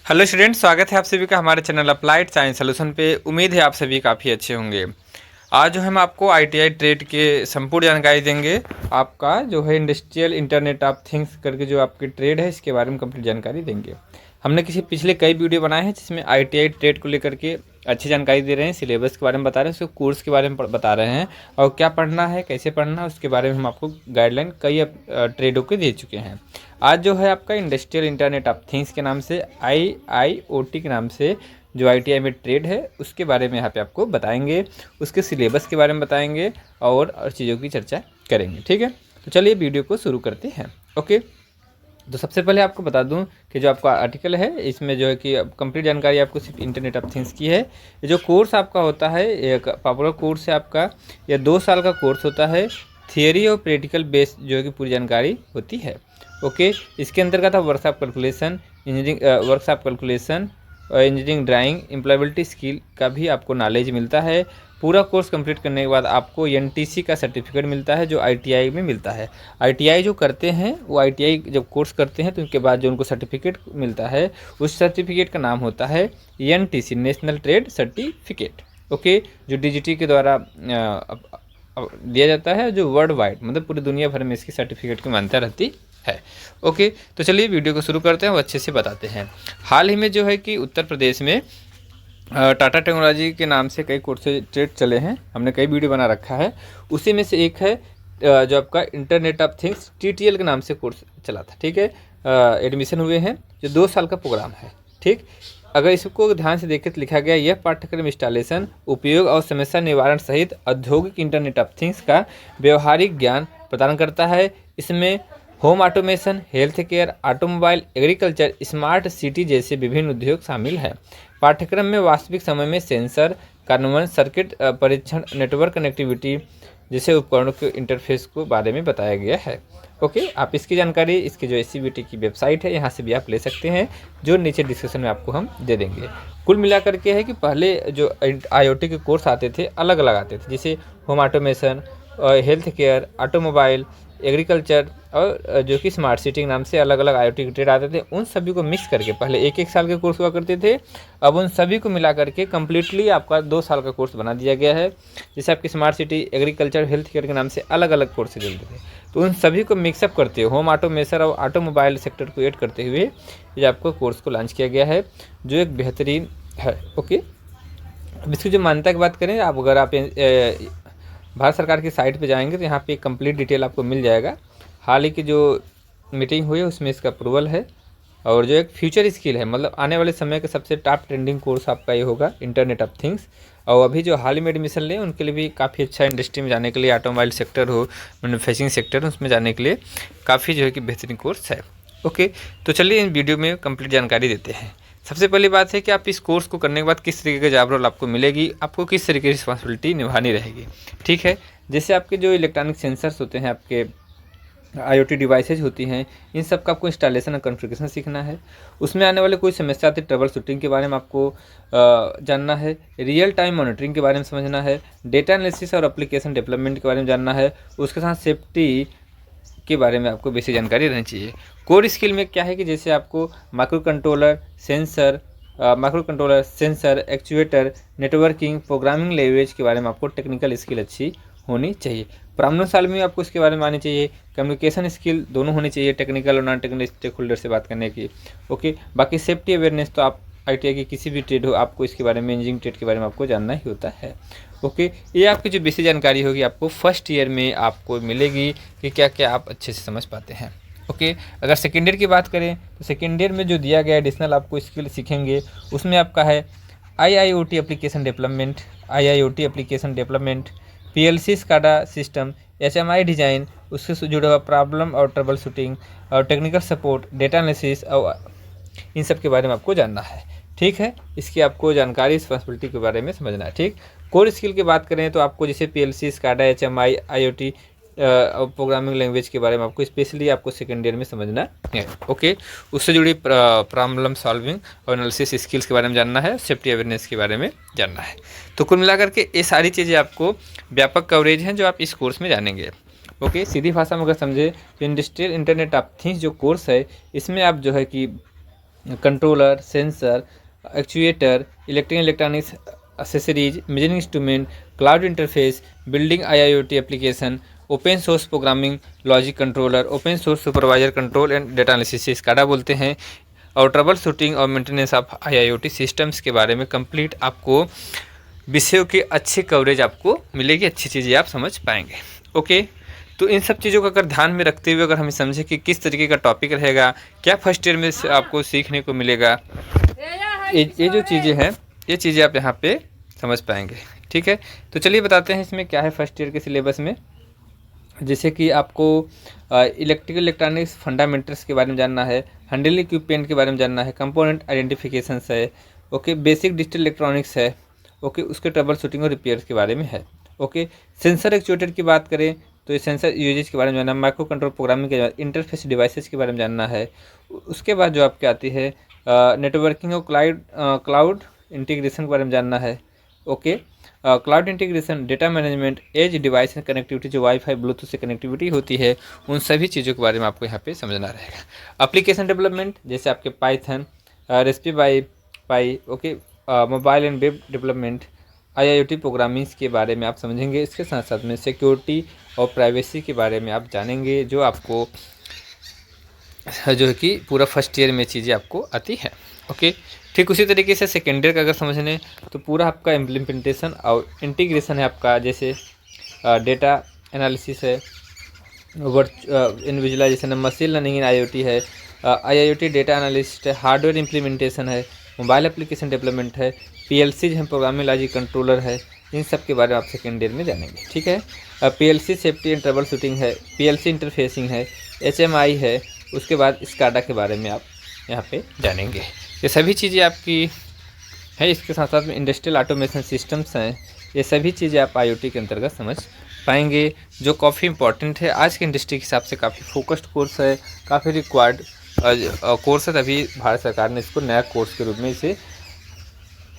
Hello student, स्वागत है आप सभी का हमारे चैनल अप्लाइड साइंस सॉल्यूशन पे। उम्मीद है आप सभी काफ़ी अच्छे होंगे। आज जो हम आपको आईटीआई ट्रेड के संपूर्ण जानकारी देंगे। आपका जो है इंडस्ट्रियल इंटरनेट ऑफ थिंग्स करके जो आपकी ट्रेड है, इसके बारे में कंप्लीट जानकारी देंगे। हमने पिछले कई वीडियो बनाए हैं जिसमें आईटीआई ट्रेड को लेकर के अच्छी जानकारी दे रहे हैं, सिलेबस के बारे में बता रहे हैं, उसके कोर्स के बारे में बता रहे हैं और क्या पढ़ना है, कैसे पढ़ना है, उसके बारे में हम आपको गाइडलाइन कई ट्रेडों के दे चुके हैं। आज जो है आपका इंडस्ट्रियल इंटरनेट ऑफ थिंग्स के नाम से IIoT के नाम से जो आईटीआई में ट्रेड है उसके बारे में यहाँ पे आपको बताएंगे, उसके सिलेबस के बारे में बताएंगे और चीज़ों की चर्चा करेंगे। ठीक है, तो चलिए वीडियो को शुरू करते हैं। ओके, तो सबसे पहले आपको बता दूं कि जो आपका आर्टिकल है इसमें जो है कि कंप्लीट जानकारी आपको सिर्फ इंटरनेट ऑफ थिंग्स की है। ये जो कोर्स आपका होता है एक पॉपुलर कोर्स है आपका, यह 2 साल का कोर्स होता है। थियरी और प्रैक्टिकल बेस जो है कि पूरी जानकारी होती है। ओके, इसके अंतर्गत आप workshop calculation, engineering drawing, employability skill का भी आपको नॉलेज मिलता है। पूरा कोर्स कंप्लीट करने के बाद आपको एनटीसी का सर्टिफिकेट मिलता है जो आईटीआई में मिलता है। आईटीआई जो करते हैं वो आईटीआई जब कोर्स करते हैं तो उनके बाद जो उनको सर्टिफिकेट मिलता है उस सर्टिफिकेट का नाम होता है NTC, national trade certificate. Okay, जो डीजीटी के द्वारा दिया जाता है, जो वर्ल्ड वाइड मतलब पूरी दुनिया भर में इसकी सर्टिफिकेट की मान्यता रहती है। ओके, तो चलिए वीडियो को शुरू करते हैं और अच्छे से बताते हैं। हाल ही में जो है कि उत्तर प्रदेश में टाटा टेक्नोलॉजी के नाम से कई कोर्स ट्रेड चले हैं, हमने कई वीडियो बना रखा है। उसी में से एक है जो आपका इंटरनेट ऑफ थिंग्स TTL के नाम से कोर्स चला था। ठीक है, एडमिशन हुए हैं, जो 2 साल का प्रोग्राम है। ठीक, अगर इसको ध्यान से देखें तो लिखा गया यह पाठ्यक्रम इंस्टॉलेशन, उपयोग और समस्या निवारण सहित औद्योगिक इंटरनेट ऑफ थिंग्स का व्यवहारिक ज्ञान प्रदान करता है। इसमें home automation, health care, automobile, agriculture, smart city जैसे विभिन्न उद्योग शामिल हैं। पाठ्यक्रम में वास्तविक समय में सेंसर, कार्यान्वयन, सर्किट परीक्षण, नेटवर्क कनेक्टिविटी जैसे उपकरणों के इंटरफेस को बारे में बताया गया है। ओके, आप इसकी जानकारी इसकी जो SCBT की वेबसाइट है यहाँ से भी आप ले सकते हैं, जो नीचे डिस्क्रिप्शन में आपको हम दे देंगे। कुल मिलाकर के है कि पहले जो IoT के कोर्स आते थे अलग अलग आते थे, जैसे home automation, health care, automobile, agriculture और जो कि स्मार्ट सिटी के नाम से अलग अलग IoT के ट्रेड आते थे। उन सभी को मिक्स करके पहले 1-1 साल के कोर्स हुआ करते थे, अब उन सभी को मिला करके कम्प्लीटली आपका 2 साल का कोर्स बना दिया गया है। जैसे आपकी smart city, agriculture, health care के नाम से अलग अलग कोर्स चलते थे, तो उन सभी को मिक्सअप करते हुए होम ऑटोमेशन और ऑटोमोबाइल सेक्टर को ऐड करते हुए ये आपको कोर्स को लॉन्च किया गया है, जो एक बेहतरीन है। ओके, अब इसकी जो मान्यता की बात करें, आप अगर आप भारत सरकार की साइट पे जाएंगे तो यहाँ पे कंप्लीट डिटेल आपको मिल जाएगा। हाल ही की जो मीटिंग हुई है उसमें इसका अप्रूवल है, और जो एक फ्यूचर स्किल है मतलब आने वाले समय का सबसे टॉप ट्रेंडिंग कोर्स आपका ये होगा इंटरनेट ऑफ थिंग्स। और अभी जो हाल ही में एडमिशन लें उनके लिए भी काफ़ी अच्छा, इंडस्ट्री में जाने के लिए, ऑटोमोबाइल सेक्टर हो, मैन्युफैक्चरिंग सेक्टर, उसमें जाने के लिए काफ़ी जो है कि बेहतरीन कोर्स है। ओके, तो चलिए इन वीडियो में कंप्लीट जानकारी देते हैं। सबसे पहली बात है कि आप इस कोर्स को करने के बाद किस तरीके का जॉब रोल आपको मिलेगी, आपको किस तरीके की रिस्पॉन्सिबिलिटी निभानी रहेगी। ठीक है, जैसे आपके जो इलेक्ट्रॉनिक सेंसर्स होते हैं, आपके IoT डिवाइसेज होती हैं, इन सब का आपको इंस्टॉलेशन और कॉन्फ़िगरेशन सीखना है। उसमें आने वाले कोई समस्या आती है, ट्रबल शूटिंग के बारे में आपको जानना है। रियल टाइम मॉनिटरिंग के बारे में समझना है। डेटा एनालिसिस और एप्लीकेशन डेवलपमेंट के बारे में जानना है। उसके साथ सेफ्टी के बारे में आपको बेसिक जानकारी रहनी चाहिए। कोर स्किल में क्या है कि जैसे आपको micro controller, sensor, actuator, networking, programming language के बारे में आपको टेक्निकल स्किल अच्छी होनी चाहिए। प्रॉब्लम सॉल्विंग में आपको इसके बारे में आनी चाहिए। कम्युनिकेशन स्किल दोनों होनी चाहिए, टेक्निकल और नॉन टेक्निकल स्टेक होल्डर से बात करने की। ओके, बाकी सेफ्टी अवेयरनेस तो आप ITI की किसी भी ट्रेड हो, आपको इसके बारे में, इंजीनियरिंग ट्रेड के बारे में आपको जानना ही होता है। ओके, ये आपकी जो बेसिक जानकारी होगी आपको फर्स्ट ईयर में आपको मिलेगी कि क्या क्या आप अच्छे से समझ पाते हैं। ओके, अगर सेकेंड ईयर की बात करें तो सेकेंड ईयर में जो दिया गया एडिशनल आपको स्किल सीखेंगे उसमें आपका है IIoT application development, PLC SCADA system, HMI design, उससे जुड़ा हुआ प्रॉब्लम और ट्रबल शूटिंग और टेक्निकल सपोर्ट, डेटा एनालिसिस, और इन सब के बारे में आपको जानना है। ठीक है, इसकी आपको जानकारी, रिस्पॉन्सिबिलिटी के बारे में समझना है। ठीक, कोर स्किल की बात करें तो आपको जैसे PLC SCADA, HMI, IoT और प्रोग्रामिंग लैंग्वेज के बारे में आपको स्पेशली आपको सेकेंड ईयर में समझना है। ओके, उससे जुड़ी प्रॉब्लम सॉल्विंग और एनालिसिस स्किल्स के बारे में जानना है, सेफ्टी अवेयरनेस के बारे में जानना है। तो कुल मिलाकर के ये सारी चीज़ें आपको व्यापक कवरेज हैं जो आप इस कोर्स में जानेंगे। ओके, सीधी भाषा में अगर समझे तो इंडस्ट्रियल इंटरनेट ऑफ थिंग्स जो कोर्स है इसमें आप जो है कि controller, sensor, actuator, electronics accessories, measuring instrument, cloud interface, building IIoT application, open source programming logic controller, open source supervisor control and data analysis SCADA बोलते हैं, और ट्रबल शूटिंग और मेंटेनेंस ऑफ IIoT सिस्टम्स के बारे में complete आपको विषयों की अच्छी कवरेज आपको मिलेगी, अच्छी चीज़ें आप समझ पाएंगे। ओके, तो इन सब चीज़ों का अगर ध्यान में रखते हुए अगर हमें समझे कि किस तरीके का टॉपिक रहेगा, क्या फर्स्ट ईयर में आपको सीखने को मिलेगा, ये जो चीज़ें हैं ये चीज़ें आप यहाँ पे समझ पाएंगे। ठीक है, तो चलिए बताते हैं इसमें क्या है फर्स्ट ईयर के सिलेबस में। जैसे कि आपको इलेक्ट्रिकल इलेक्ट्रॉनिक्स फंडामेंटल्स के बारे में जानना है, हैंडल इक्विपमेंट के बारे में जानना है, कंपोनेंट आइडेंटिफिकेशंस है, ओके, बेसिक डिजिटल इलेक्ट्रॉनिक्स है, ओके, उसके ट्रबल शूटिंग और रिपेयर्स के बारे में है। ओके, सेंसर एक्चुएटर की बात करें तो ये सेंसर यूजेज के बारे में जानना, माइक्रो कंट्रोल प्रोग्रामिंग के बाद इंटरफेस डिवाइसेस के बारे में जानना है। उसके बाद जो आपके आती है नेटवर्किंग और क्लाउड इंटीग्रेशन के बारे में जानना है। Okay, cloud integration, data management, edge device connectivity, जो वाईफाई ब्लूटूथ से कनेक्टिविटी होती है, उन सभी चीज़ों के बारे में आपको यहाँ पे समझना रहेगा। एप्लीकेशन डेवलपमेंट जैसे आपके Python, Raspberry pi, okay, mobile and web development, IIoT programmings के बारे में आप समझेंगे। इसके साथ साथ में सिक्योरिटी और प्राइवेसी के बारे में आप जानेंगे, जो आपको जो है कि पूरा फर्स्ट ईयर में चीज़ें आपको आती है। ओके, ठीक उसी तरीके से सेकेंड ईयर का अगर समझने तो पूरा आपका इम्प्लीमेंटेशन और इंटीग्रेशन है आपका, जैसे डेटा एनालिसिस है, इन विजुअलाइजेशन है, मशीन लर्निंग इन IIoT है, IIoT डेटा एनालिस्ट है, हार्डवेयर इम्प्लीमेंटेशन है, मोबाइल एप्लीकेशन डेवलपमेंट है, PLCज हैं, प्रोग्रामिंग लॉजिक कंट्रोलर है। इन सब के बारे में आप सेकेंड ईयर में जानेंगे। ठीक है, PLC safety and trouble shooting है, PLC इंटरफेसिंग है, HMI है। उसके बाद स्काडा के बारे में आप यहाँ पे जानेंगे। ये सभी चीज़ें आपकी है। इसके साथ साथ में इंडस्ट्रियल ऑटोमेशन सिस्टम्स हैं। ये सभी चीज़ें आप IoT के अंतर्गत समझ पाएंगे, जो काफ़ी इंपॉर्टेंट है आज की इंडस्ट्री के हिसाब से। काफ़ी फोकस्ड कोर्स है, काफ़ी रिक्वायर्ड कोर्स है। अभी भारत सरकार ने इसको नया कोर्स के रूप में इसे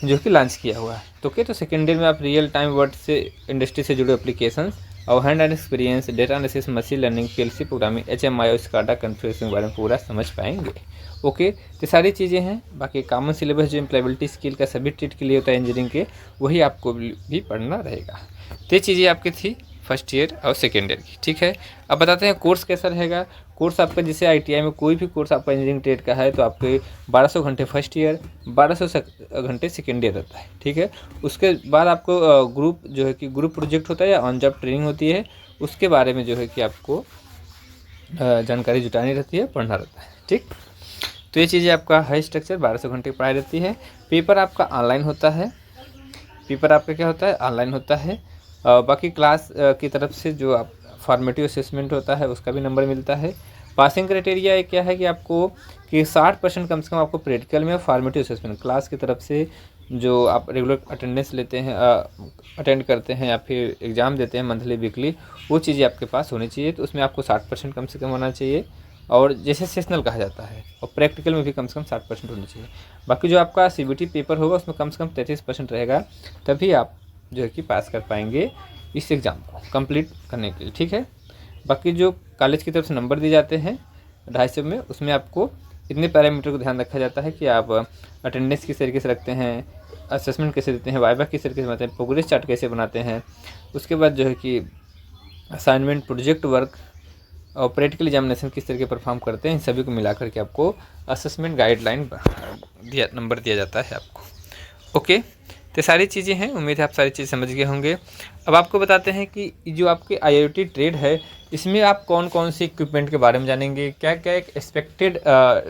जो कि लॉन्च किया हुआ है। तो क्या, तो सेकेंड ईयर में आप रियल टाइम वर्ड से इंडस्ट्री से जुड़े एप्लीकेशंस और hand and experience, data analysis, machine learning, PLC programming, HMI और स्काडा कॉन्फ़िगरेशन के बारे में पूरा समझ पाएंगे। ओके, तो सारी चीज़ें हैं। बाकी कॉमन सिलेबस जो एम्प्लॉयबिलिटी स्किल का सभी ट्रेड के लिए होता है इंजीनियरिंग के, वही आपको भी पढ़ना रहेगा। तो ये चीज़ें आपकी थी फर्स्ट ईयर और सेकेंड ईयर की। ठीक है, अब बताते हैं कोर्स कैसा रहेगा। कोर्स आपका जैसे ITI में कोई भी कोर्स आपका इंजीनियरिंग ट्रेड का है तो आपके 1200 घंटे फर्स्ट ईयर, 1200 घंटे सेकेंड ईयर रहता है। ठीक है, उसके बाद आपको ग्रुप जो है कि ग्रुप प्रोजेक्ट होता है या ऑन जॉब ट्रेनिंग होती है, उसके बारे में जो है कि आपको जानकारी जुटानी रहती है, पढ़ना रहता है। ठीक, तो ये चीज़ें आपका है स्ट्रक्चर। 1200 घंटे की पढ़ाई रहती है। पेपर आपका ऑनलाइन होता है। पेपर आपका क्या होता है, ऑनलाइन होता है। बाकी क्लास की तरफ से जो आप फॉर्मेटिव असेसमेंट होता है उसका भी नंबर मिलता है। पासिंग क्राइटेरिया क्या है कि आपको कि 60% कम से कम आपको प्रैक्टिकल में, फॉर्मेटिव असेसमेंट क्लास की तरफ से जो आप रेगुलर अटेंडेंस लेते हैं, अटेंड करते हैं या फिर एग्ज़ाम देते हैं मंथली वीकली, वो चीज़ें आपके पास होनी चाहिए। तो उसमें आपको 60% कम से कम होना चाहिए, और जैसे सेशनल कहा जाता है, और प्रैक्टिकल में भी कम से कम 60% होनी चाहिए। बाकी जो आपका CBT पेपर होगा उसमें कम से कम 33% रहेगा, तभी आप जो है कि पास कर पाएंगे इस एग्ज़ाम को कंप्लीट करने के लिए। ठीक है, बाकी जो कॉलेज की तरफ से नंबर दिए जाते हैं 250 में, उसमें आपको इतने पैरामीटर को ध्यान रखा जाता है कि आप अटेंडेंस किस तरीके से रखते हैं, असेसमेंट कैसे देते हैं, वाइवा किस तरीके से बनाते हैं, प्रोग्रेस चार्ट कैसे बनाते हैं, उसके बाद जो है कि असाइनमेंट, प्रोजेक्ट वर्क और प्रैक्टिकल एग्जामिनेशन किस तरीके परफॉर्म करते हैं, इन सभी को मिलाकर के आपको असेसमेंट गाइडलाइन नंबर दिया जाता है आपको। ओके, तो सारी चीज़ें हैं। उम्मीद है आप सारी चीज़ समझ गए होंगे। अब आपको बताते हैं कि जो आपके IIoT ट्रेड है, इसमें आप कौन कौन से इक्विपमेंट के बारे में जानेंगे, क्या क्या एक एक्सपेक्टेड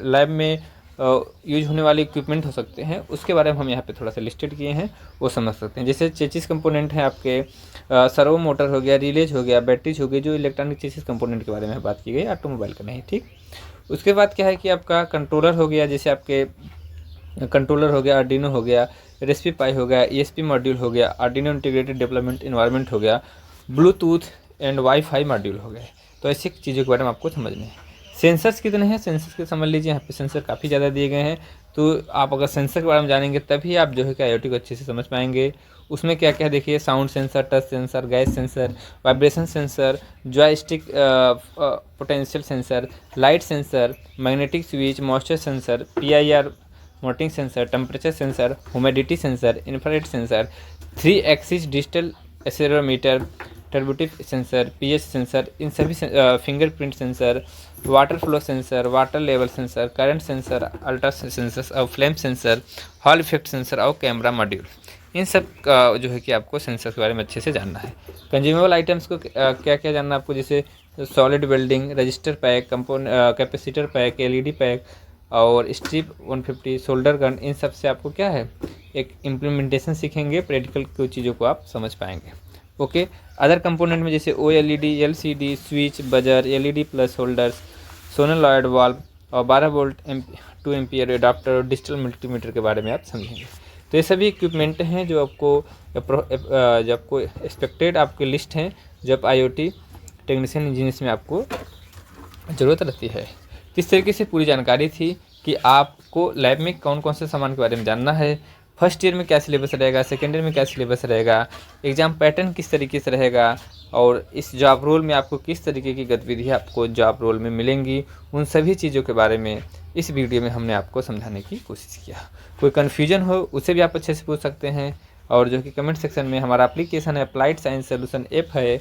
लैब में यूज होने वाले इक्विपमेंट हो सकते हैं, उसके बारे में हम यहाँ पे थोड़ा सा लिस्टेड किए हैं, वो समझ सकते हैं। जैसे चेसिस कंपोनेंट हैं आपके, सर्वो मोटर हो गया, रिलेज हो गया, बैटरीज हो गई, जो इलेक्ट्रॉनिक चेसिस कंपोनेंट के बारे में बात की गई, ऑटोमोबाइल का नहीं। ठीक, उसके बाद क्या है कि आपका कंट्रोलर हो गया, जैसे आपके कंट्रोलर हो गया, आर्डिनो हो गया, रेस्पी पाई हो गया, ESP मॉड्यूल हो गया, आर्डिनो इंटीग्रेटेड डेवलपमेंट इन्वायरमेंट हो गया, ब्लूटूथ एंड वाईफाई मॉड्यूल हो गए। तो ऐसी चीज़ों के बारे में आपको समझना है। सेंसर्स कितने हैं, सेंसर्स के समझ लीजिए। यहाँ पे सेंसर काफ़ी ज़्यादा दिए गए हैं। तो आप अगर सेंसर के बारे में जानेंगे तभी आप जो है कि IoT को अच्छे से समझ पाएंगे। उसमें क्या क्या देखिए, sound sensor, touch sensor, gas sensor, vibration sensor, joystick potential sensor, light sensor, magnetic switch, moisture sensor, PIR monitoring sensor, temperature sensor, humidity sensor, infrared sensor, 3 axis digital accelerometer, turbidity sensor, pH sensor, इन सभी fingerprint sensor, water flow sensor, water level sensor, current sensor, ultra sensor और flame sensor, hall effect sensor और camera module, इन सब का जो है कि आपको सेंसर के बारे में अच्छे से जानना है। कंज्यूमेबल आइटम्स को क्या क्या जानना है आपको, जैसे solid welding, register pack, capacitor pack, LED pack और स्ट्रिप 150, सोल्डर गन, इन सब से आपको क्या है एक इम्प्लीमेंटेशन सीखेंगे, प्रैक्टिकल कुछ चीज़ों को आप समझ पाएंगे। ओके, अदर कंपोनेंट में जैसे OLED, LCD, switch, buzzer, LED plus holders, solenoid valve और 12 वोल्ट 2 एम्पियर एडाप्टर और डिजिटल मल्टीमीटर के बारे में आप समझेंगे। तो ये सभी इक्विपमेंट हैं जो आपको एक्सपेक्टेड आपकी लिस्ट हैं जब IoT टेक्नीशियन इंजीनियर्स में आपको ज़रूरत रहती है। किस तरीके से पूरी जानकारी थी कि आपको लैब में कौन कौन से सामान के बारे में जानना है, फर्स्ट ईयर में क्या सिलेबस रहेगा, सेकेंड ईयर में क्या सिलेबस रहेगा, एग्ज़ाम पैटर्न किस तरीके से रहेगा और इस जॉब रोल में आपको किस तरीके की गतिविधियाँ आपको जॉब रोल में मिलेंगी, उन सभी चीज़ों के बारे में इस वीडियो में हमने आपको समझाने की कोशिश किया। कोई कन्फ्यूजन हो उसे भी आप अच्छे से पूछ सकते हैं और जो कि कमेंट सेक्शन में हमारा एप्लीकेशन है अप्लाइड साइंस सॉल्यूशन ऐप है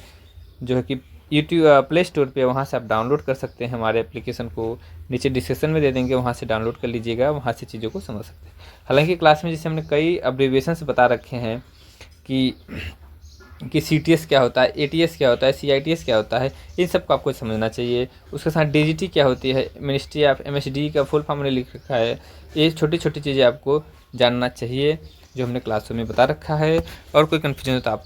जो है कि यूट्यूब प्ले स्टोर पे, वहाँ से आप डाउनलोड कर सकते हैं। हमारे एप्लीकेशन को नीचे डिस्क्रिप्शन में दे देंगे, वहाँ से डाउनलोड कर लीजिएगा, वहाँ से चीज़ों को समझ सकते हैं। हालांकि क्लास में जैसे हमने कई अब्रीविएशंस बता रखे हैं कि CTS क्या होता है, ATS क्या होता है, CITS क्या होता है, इन सब को आपको समझना चाहिए। उसके साथ DGT क्या होती है, मिनिस्ट्री ऑफ MSD का फुल फॉर्म हमने लिख रखा है। ये छोटी छोटी चीज़ें आपको जानना चाहिए जो हमने क्लासों में बता रखा है। और कोई कन्फ्यूजन हो तो आप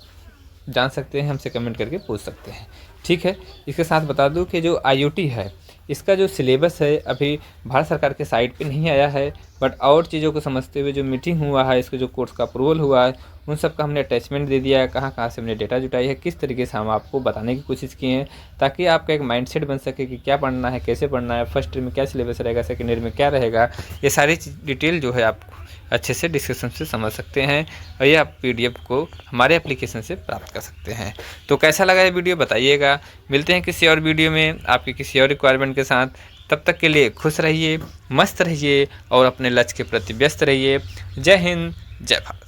जान सकते हैं, हमसे कमेंट करके पूछ सकते हैं। ठीक है, इसके साथ बता दूं कि जो IoT है इसका जो सिलेबस है अभी भारत सरकार के साइट पे नहीं आया है, बट और चीज़ों को समझते हुए जो मीटिंग हुआ है, इसके जो कोर्स का अप्रूवल हुआ है, उन सब का हमने अटैचमेंट दे दिया है, कहाँ कहाँ से हमने डेटा जुटाई है, किस तरीके से हम आपको बताने की कोशिश किए हैं ताकि आपका एक माइंडसेट बन सके कि क्या पढ़ना है, कैसे पढ़ना है, फर्स्ट ईयर में क्या सिलेबस रहेगा, सेकेंड ईयर में क्या रहेगा। ये सारी डिटेल जो है आप अच्छे से डिस्क्रिप्शन से समझ सकते हैं और ये आप PDF को हमारे एप्लीकेशन से प्राप्त कर सकते हैं। तो कैसा लगा ये वीडियो बताइएगा। मिलते हैं किसी और वीडियो में आपकी किसी और रिक्वायरमेंट के साथ। तब तक के लिए खुश रहिए, मस्त रहिए और अपने लक्ष्य के प्रति व्यस्त रहिए। जय हिंद, जय भारत।